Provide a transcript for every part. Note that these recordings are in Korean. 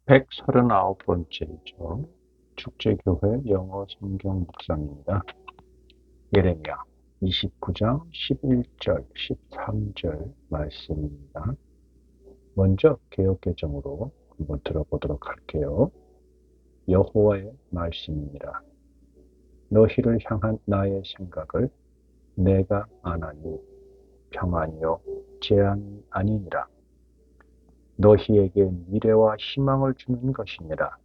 139번째죠. 축제교회 영어 성경 묵상입니다. 예레미야 29장 11절, 13절 말씀입니다. 먼저 개역개정으로 한번 들어보도록 할게요. 여호와의 말씀이니라. 너희를 향한 나의 생각을 내가 아나니 평안이요 재앙이 아니니라. 너희에게 미래와 희망을 주는 것이니라.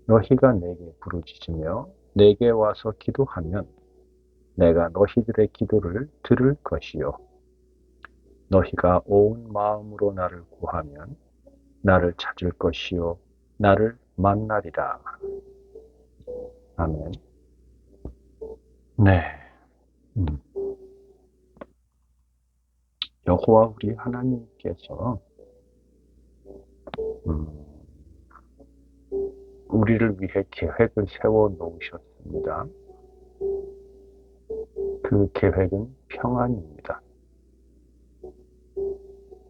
너희가 내게 부르짖으며 내게 와서 기도하면 내가 너희들의 기도를 들을 것이요. 너희가 온 마음으로 나를 구하면 나를 찾을 것이요. 나를 만나리라. 아멘. 네. 여호와 우리 하나님께서 우리를 위해 계획을 세워 놓으셨습니다. 그 계획은 평안입니다.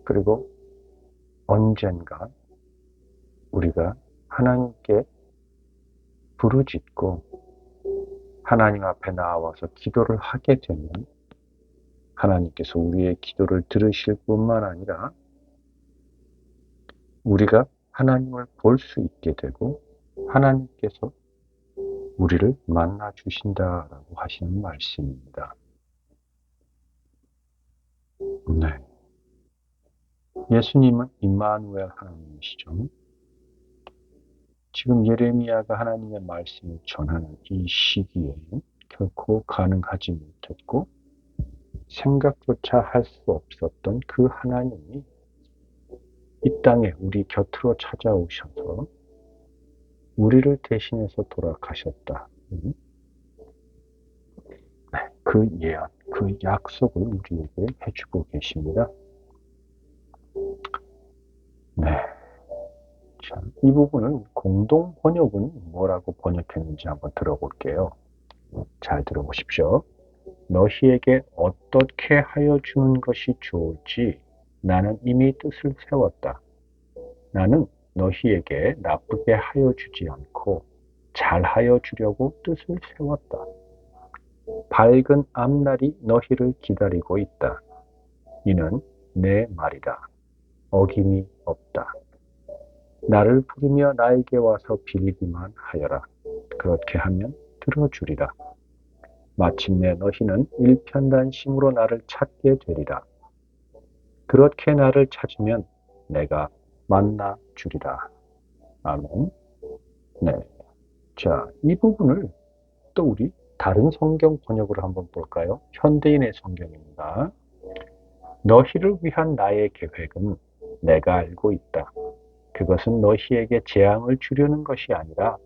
그리고 언젠가 우리가 하나님께 부르짖고 하나님 앞에 나와서 기도를 하게 되면 하나님께서 우리의 기도를 들으실 뿐만 아니라 우리가 하나님을 볼 수 있게 되고 하나님께서 우리를 만나 주신다라고 하시는 말씀입니다. 네. 예수님은 임마누엘 하나님이시죠. 지금 예레미야가 하나님의 말씀을 전하는 이 시기에 결코 가능하지 못했고 생각조차 할 수 없었던 그 하나님이 이 땅에 우리 곁으로 찾아오셔서 우리를 대신해서 돌아가셨다. 그 예언, 그 약속을 우리에게 해주고 계십니다. 네. 자, 이 부분을 공동 번역은 뭐라고 번역했는지 한번 들어볼게요. 잘 들어보십시오. 너희에게 어떻게 하여 주는 것이 좋을지 나는 이미 뜻을 세웠다. 나는 너희에게 나쁘게 하여 주지 않고 잘하여 주려고 뜻을 세웠다. 밝은 앞날이 너희를 기다리고 있다. 이는 내 말이다. 어김이 없다. 나를 부르며 나에게 와서 빌기만 하여라. 그렇게 하면 들어주리라. 마침내 너희는 일편단심으로 나를 찾게 되리라. 그렇게 나를 찾으면 내가 만나 주리라. 아멘. 네. 자, 이 부분을 또 우리 다른 성경 번역으로 한번 볼까요? 현대인의 성경입니다. 너희를 위한 나의 계획은 내가 알고 있다. 그것은 너희에게 재앙을 주려는 것이 아니라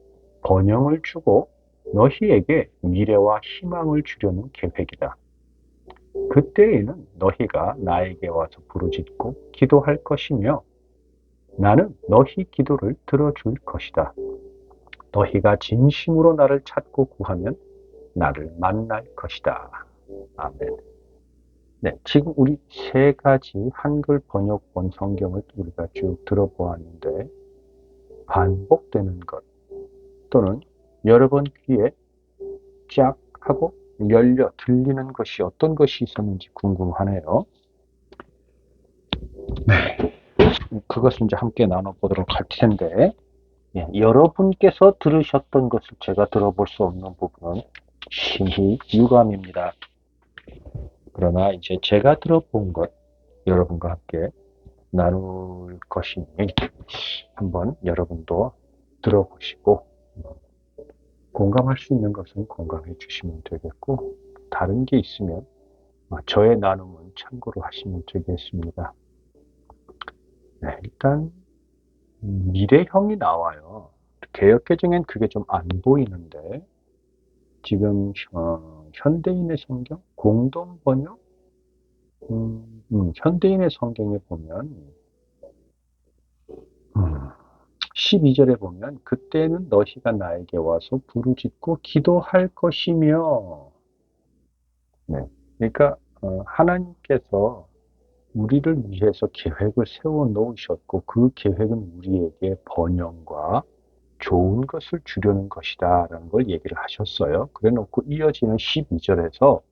번영을 주고 너희에게 미래와 희망을 주려는 계획이다. 그때에는 너희가 나에게 와서 부르짖고 기도할 것이며 나는 너희 기도를 들어줄 것이다. 너희가 진심으로 나를 찾고 구하면 나를 만날 것이다. 아멘. 네, 지금 우리 세 가지 한글 번역본 성경을 우리가 쭉 들어보았는데 반복되는 것 또는 여러 번 귀에 쫙 하고 열려 들리는 것이 어떤 것이 있었는지 궁금하네요. 네, 그것을 이제 함께 나눠보도록 할 텐데 여러분께서 들으셨던 것을 제가 들어볼 수 없는 부분은 심히 유감입니다. 그러나 이제 제가 들어본 것 여러분과 함께 나눌 것이니 한번 여러분도 들어보시고 공감할 수 있는 것은 공감해 주시면 되겠고 다른 게 있으면 저의 나눔은 참고로 하시면 되겠습니다. 네, 일단 미래형이 나와요. 개역개정엔 그게 좀 안 보이는데 지금 현대인의 성경 공동번역 현대인의 성경에 보면 12절에 보면 그때는 너희가 나에게 와서 부르짖고 기도할 것이며 네, 그러니까 하나님께서 우리를 위해서 계획을 세워 놓으셨고 그 계획은 우리에게 번영과 좋은 것을 주려는 것이다 라는 걸 얘기를 하셨어요. 그래 놓고 이어지는 12절에서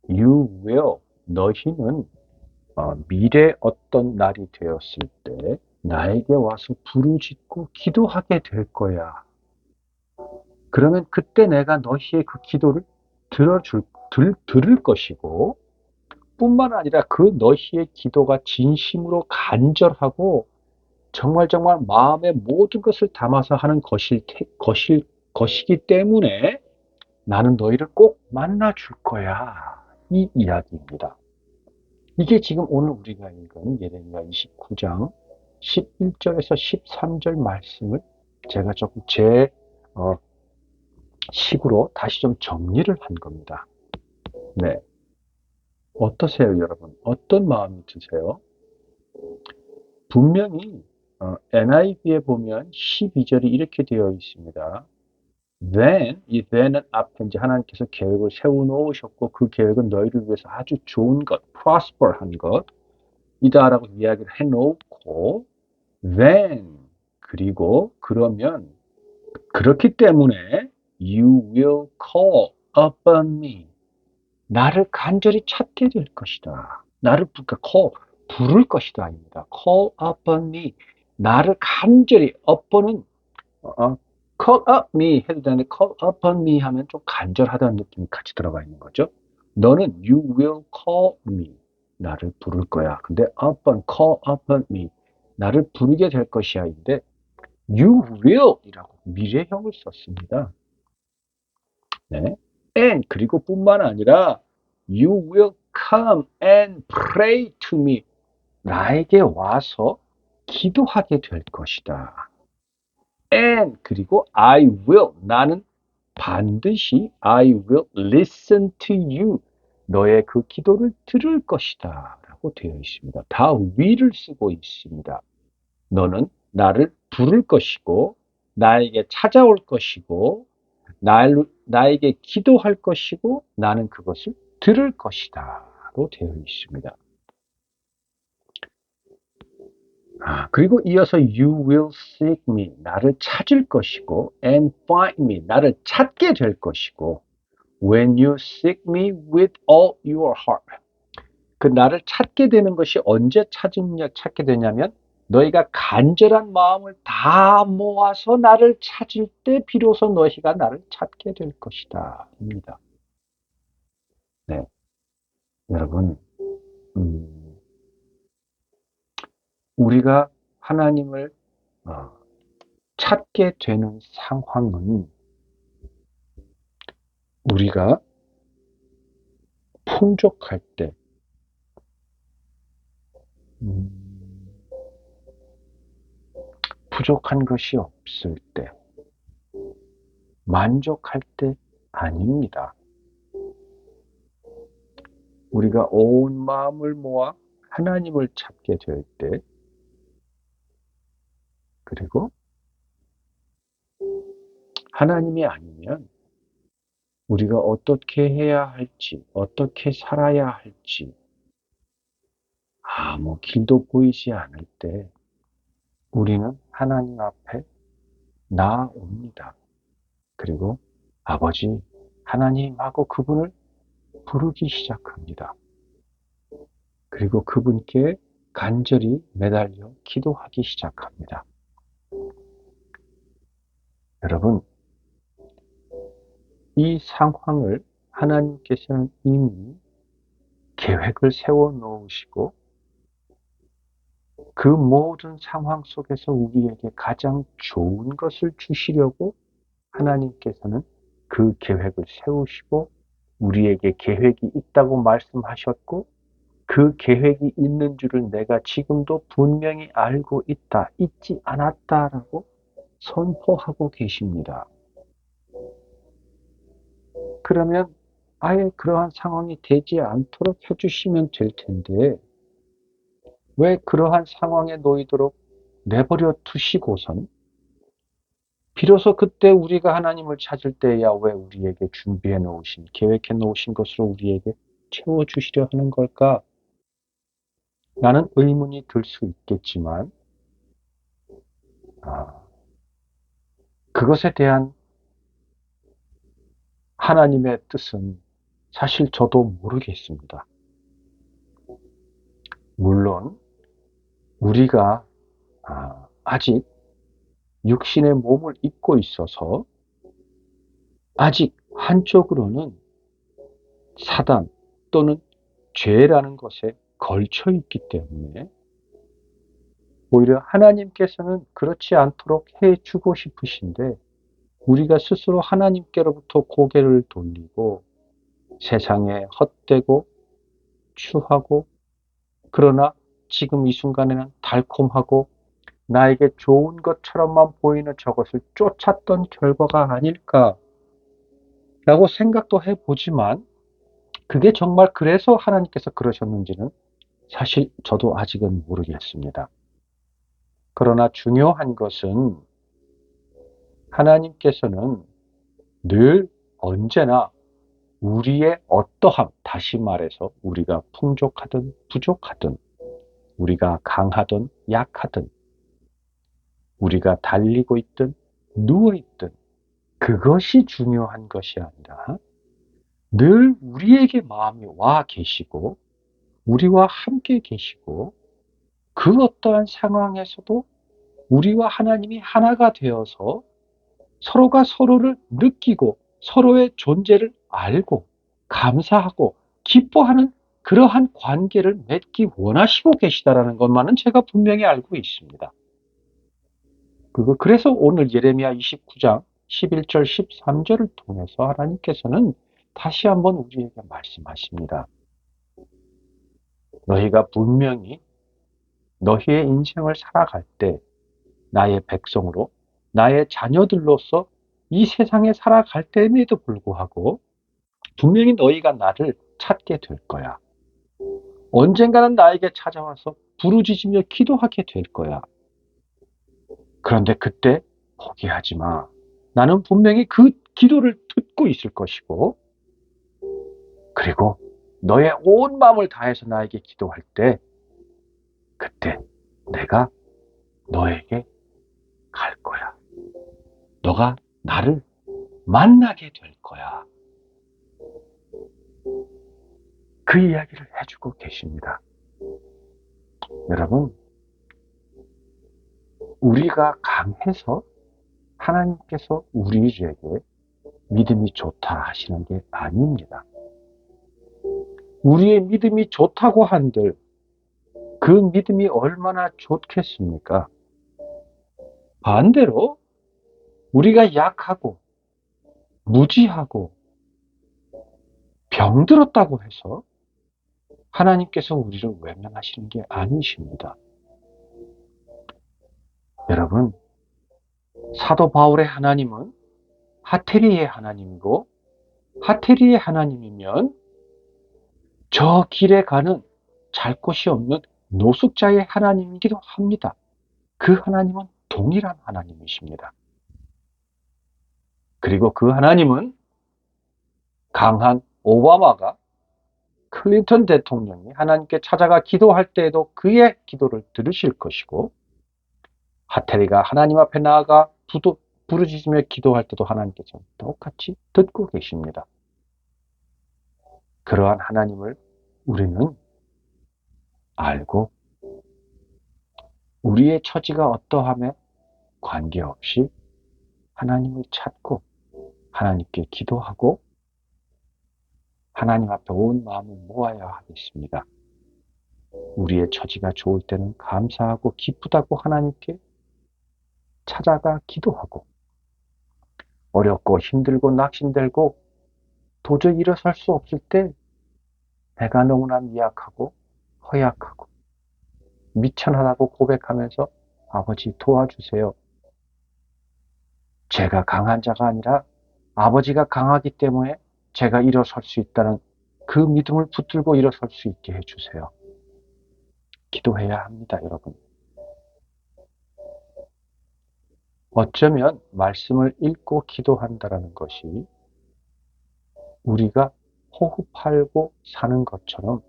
You will, 너희는 미래 어떤 날이 되었을 때 나에게 와서 부르짖고 기도하게 될 거야. 그러면 그때 내가 너희의 그 기도를 들을 것이고 뿐만 아니라 그 너희의 기도가 진심으로 간절하고 정말 마음의 모든 것을 담아서 하는 것이기 때문에 나는 너희를 꼭 만나 줄 거야. 이 이야기입니다. 이게 지금 오늘 우리가 읽은 예레미야 29장 11절에서 13절 말씀을 제가 조금 제 식으로 다시 좀 정리를 한 겁니다. 네. 어떠세요, 여러분? 어떤 마음이 드세요? 분명히 NIV에 보면 12절이 이렇게 되어 있습니다. Then, 이 then은 앞에 이제 하나님께서 계획을 세워놓으셨고 그 계획은 너희를 위해서 아주 좋은 것, prosper한 것이다라고 이야기를 해놓고 then, 그리고 그러면 그렇기 때문에 you will call upon me. 나를 간절히 찾게 될 것이다. 나를 부를 것이다 아닙니다. call upon me. 나를 간절히 upon은 call up me 해도 되는데 call upon me 하면 좀 간절하다는 느낌이 같이 들어가 있는 거죠. 너는 you will call me. 나를 부를 거야. 근데 call upon me. 나를 부르게 될 것이야. 인데 you will 이라고 미래형을 썼습니다. 네. And 그리고 뿐만 아니라 you will come and pray to me. 나에게 와서 기도하게 될 것이다. And 그리고 I will 나는 반드시 I will listen to you. 너의 그 기도를 들을 것이다. 라고 되어 있습니다. 다 will을 쓰고 있습니다. 너는 나를 부를 것이고 나에게 찾아올 것이고 나에게 기도할 것이고 나는 그것을 들을 것이다. 로 되어 있습니다. 그리고 이어서 you will seek me. 나를 찾을 것이고 and find me. 나를 찾게 될 것이고 when you seek me with all your heart. 그 나를 찾게 되는 것이 언제 찾게 되냐면 너희가 간절한 마음을 다 모아서 나를 찾을 때 비로소 너희가 나를 찾게 될 것이다. 입니다. 네. 여러분, 우리가 하나님을 찾게 되는 상황은 우리가 풍족할 때, 부족한 것이 없을 때, 만족할 때 아닙니다. 우리가 온 마음을 모아 하나님을 찾게 될 때, 그리고 하나님이 아니면 우리가 어떻게 해야 할지, 어떻게 살아야 할지, 아무 길도 보이지 않을 때 우리는 하나님 앞에 나아옵니다. 그리고 아버지 하나님하고 그분을 부르기 시작합니다. 그리고 그분께 간절히 매달려 기도하기 시작합니다. 여러분, 이 상황을 하나님께서는 이미 계획을 세워 놓으시고 그 모든 상황 속에서 우리에게 가장 좋은 것을 주시려고 하나님께서는 그 계획을 세우시고 우리에게 계획이 있다고 말씀하셨고 그 계획이 있는 줄을 내가 지금도 분명히 알고 있다, 잊지 않았다라고 선포하고 계십니다. 그러면 아예 그러한 상황이 되지 않도록 해주시면 될 텐데 왜 그러한 상황에 놓이도록 내버려 두시고선 비로소 그때 우리가 하나님을 찾을 때야 왜 우리에게 준비해 놓으신, 계획해 놓으신 것으로 우리에게 채워주시려 하는 걸까? 라는 의문이 들 수 있겠지만 그것에 대한 하나님의 뜻은 사실 저도 모르겠습니다. 물론 우리가 아직 육신의 몸을 입고 있어서 아직 한쪽으로는 사단 또는 죄라는 것에 걸쳐 있기 때문에 오히려 하나님께서는 그렇지 않도록 해주고 싶으신데 우리가 스스로 하나님께로부터 고개를 돌리고 세상에 헛되고 추하고 그러나 지금 이 순간에는 달콤하고 나에게 좋은 것처럼만 보이는 저것을 쫓았던 결과가 아닐까라고 생각도 해보지만 그게 정말 그래서 하나님께서 그러셨는지는 사실 저도 아직은 모르겠습니다. 그러나 중요한 것은 하나님께서는 늘 언제나 우리의 어떠함, 다시 말해서 우리가 풍족하든 부족하든 우리가 강하든 약하든 우리가 달리고 있든 누워 있든 그것이 중요한 것이 아니라 늘 우리에게 마음이 와 계시고 우리와 함께 계시고 그 어떠한 상황에서도 우리와 하나님이 하나가 되어서 서로가 서로를 느끼고 서로의 존재를 알고 감사하고 기뻐하는 그러한 관계를 맺기 원하시고 계시다라는 것만은 제가 분명히 알고 있습니다. 그래서 오늘 예레미야 29장 11절 13절을 통해서 하나님께서는 다시 한번 우리에게 말씀하십니다. 너희가 분명히 너희의 인생을 살아갈 때 나의 백성으로 나의 자녀들로서 이 세상에 살아갈 때에도 불구하고 분명히 너희가 나를 찾게 될 거야. 언젠가는 나에게 찾아와서 부르짖으며 기도하게 될 거야. 그런데 그때 포기하지 마. 나는 분명히 그 기도를 듣고 있을 것이고 그리고 너의 온 마음을 다해서 나에게 기도할 때 그때 내가 너에게 갈 거야. 너가 나를 만나게 될 거야. 그 이야기를 해주고 계십니다. 여러분, 우리가 강해서 하나님께서 우리에게 믿음이 좋다 하시는 게 아닙니다. 우리의 믿음이 좋다고 한들 그 믿음이 얼마나 좋겠습니까? 반대로 우리가 약하고 무지하고 병들었다고 해서 하나님께서 우리를 외면하시는 게 아니십니다. 여러분, 사도 바울의 하나님은 하테리의 하나님이고 하테리의 하나님이면 저 길에 가는 잘 곳이 없는 노숙자의 하나님이기도 합니다. 그 하나님은 동일한 하나님이십니다. 그리고 그 하나님은 강한 오바마가 클린턴 대통령이 하나님께 찾아가 기도할 때에도 그의 기도를 들으실 것이고 하테리가 하나님 앞에 나아가 부르짖으며 기도할 때도 하나님께서 똑같이 듣고 계십니다. 그러한 하나님을 우리는 알고 우리의 처지가 어떠함에 관계없이 하나님을 찾고 하나님께 기도하고 하나님 앞에 온 마음을 모아야 하겠습니다. 우리의 처지가 좋을 때는 감사하고 기쁘다고 하나님께 찾아가 기도하고 어렵고 힘들고 낙심되고 도저히 일어설 수 없을 때 내가 너무나 미약하고 허약하고 미천하다고 고백하면서 아버지 도와주세요. 제가 강한 자가 아니라 아버지가 강하기 때문에 제가 일어설 수 있다는 그 믿음을 붙들고 일어설 수 있게 해주세요. 기도해야 합니다, 여러분. 어쩌면 말씀을 읽고 기도한다는 것이 우리가 호흡하고 사는 것처럼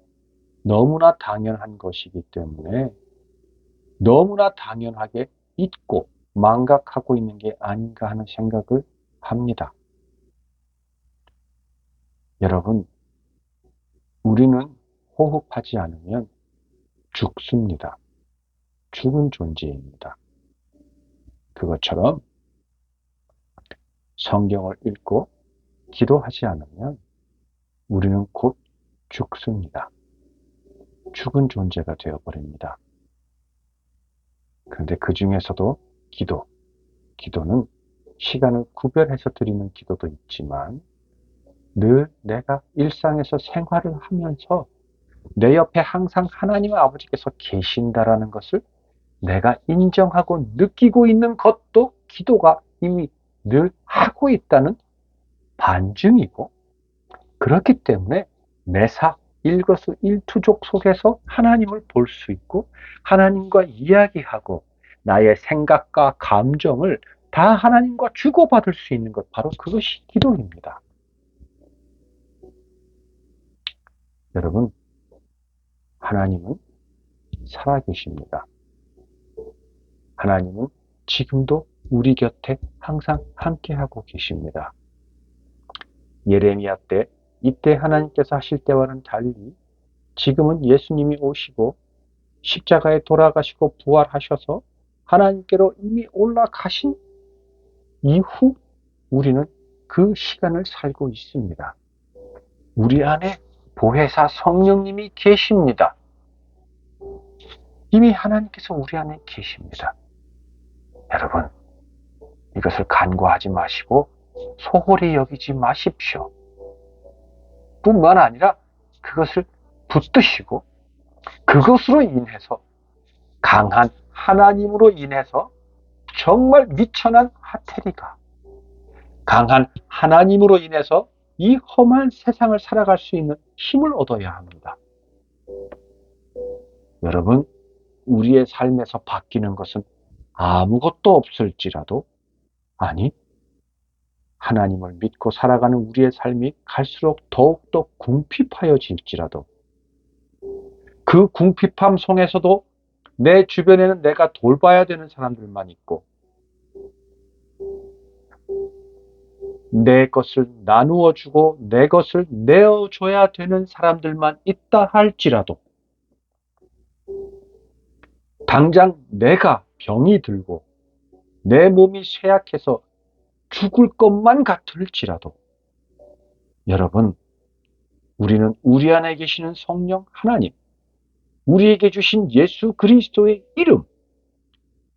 너무나 당연한 것이기 때문에 너무나 당연하게 잊고 망각하고 있는 게 아닌가 하는 생각을 합니다. 여러분, 우리는 호흡하지 않으면 죽습니다. 죽은 존재입니다. 그것처럼 성경을 읽고 기도하지 않으면 우리는 곧 죽습니다. 죽은 존재가 되어버립니다. 그런데 그 중에서도 기도는 시간을 구별해서 드리는 기도도 있지만 늘 내가 일상에서 생활을 하면서 내 옆에 항상 하나님 아버지께서 계신다라는 것을 내가 인정하고 느끼고 있는 것도 기도가 이미 늘 하고 있다는 반증이고, 그렇기 때문에 매사 일거수일투족 속에서 하나님을 볼 수 있고 하나님과 이야기하고 나의 생각과 감정을 다 하나님과 주고받을 수 있는 것, 바로 그것이 기도입니다. 여러분, 하나님은 살아계십니다. 하나님은 지금도 우리 곁에 항상 함께하고 계십니다. 예레미야 때, 이때 하나님께서 하실 때와는 달리 지금은 예수님이 오시고 십자가에 돌아가시고 부활하셔서 하나님께로 이미 올라가신 이후 우리는 그 시간을 살고 있습니다. 우리 안에 보혜사 성령님이 계십니다. 이미 하나님께서 우리 안에 계십니다. 여러분, 이것을 간과하지 마시고 소홀히 여기지 마십시오. 뿐만 아니라 그것을 붙드시고 그것으로 인해서, 강한 하나님으로 인해서 정말 미천한 하태리가 강한 하나님으로 인해서 이 험한 세상을 살아갈 수 있는 힘을 얻어야 합니다. 여러분, 우리의 삶에서 바뀌는 것은 아무것도 없을지라도, 아니, 하나님을 믿고 살아가는 우리의 삶이 갈수록 더욱더 궁핍하여질지라도, 그 궁핍함 속에서도 내 주변에는 내가 돌봐야 되는 사람들만 있고 내 것을 나누어 주고 내 것을 내어줘야 되는 사람들만 있다 할지라도, 당장 내가 병이 들고 내 몸이 쇠약해서 죽을 것만 같을지라도, 여러분, 우리는 우리 안에 계시는 성령 하나님, 우리에게 주신 예수 그리스도의 이름,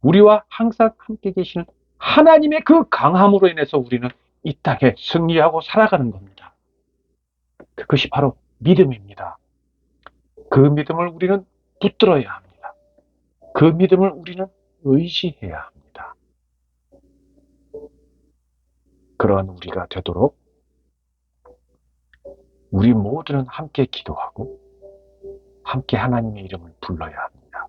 우리와 항상 함께 계시는 하나님의 그 강함으로 인해서 우리는 이 땅에 승리하고 살아가는 겁니다. 그것이 바로 믿음입니다. 그 믿음을 우리는 붙들어야 합니다. 그 믿음을 우리는 의지해야 합니다. 그러한 우리가 되도록 우리 모두는 함께 기도하고 함께 하나님의 이름을 불러야 합니다.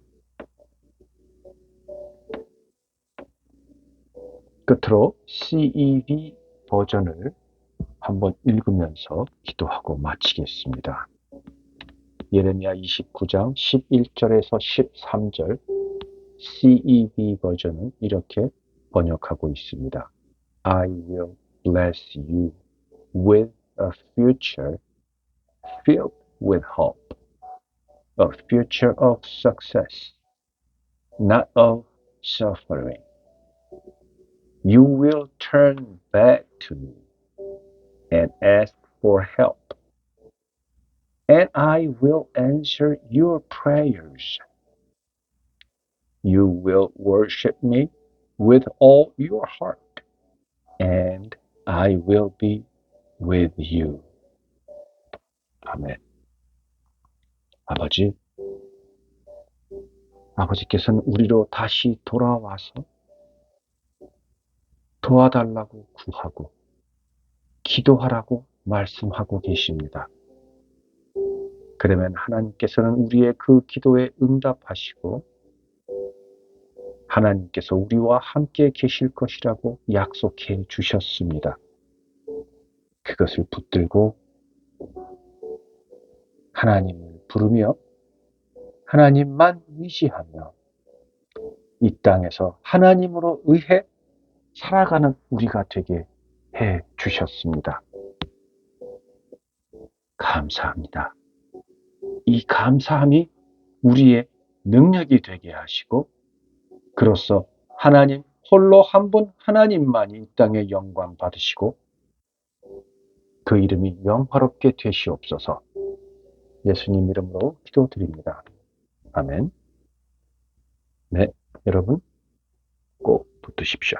끝으로 CEV 버전을 한번 읽으면서 기도하고 마치겠습니다. 예레미야 29장 11절에서 13절 CEV 버전은 이렇게 번역하고 있습니다. I will bless you with a future filled with hope, a future of success, not of suffering. You will turn back to me and ask for help, and I will answer your prayers. You will worship me with all your heart, and I will be with you. 아멘. 아버지께서는 우리로 다시 돌아와서 도와달라고 구하고 기도하라고 말씀하고 계십니다. 그러면 하나님께서는 우리의 그 기도에 응답하시고 하나님께서 우리와 함께 계실 것이라고 약속해 주셨습니다. 그것을 붙들고 하나님을 부르며 하나님만 의지하며 이 땅에서 하나님으로 의해 살아가는 우리가 되게 해 주셨습니다. 감사합니다. 이 감사함이 우리의 능력이 되게 하시고, 그로써 하나님 홀로 한 분 하나님만이 이 땅에 영광 받으시고 그 이름이 영화롭게 되시옵소서. 예수님 이름으로 기도드립니다. 아멘. 네, 여러분 꼭 붙드십시오.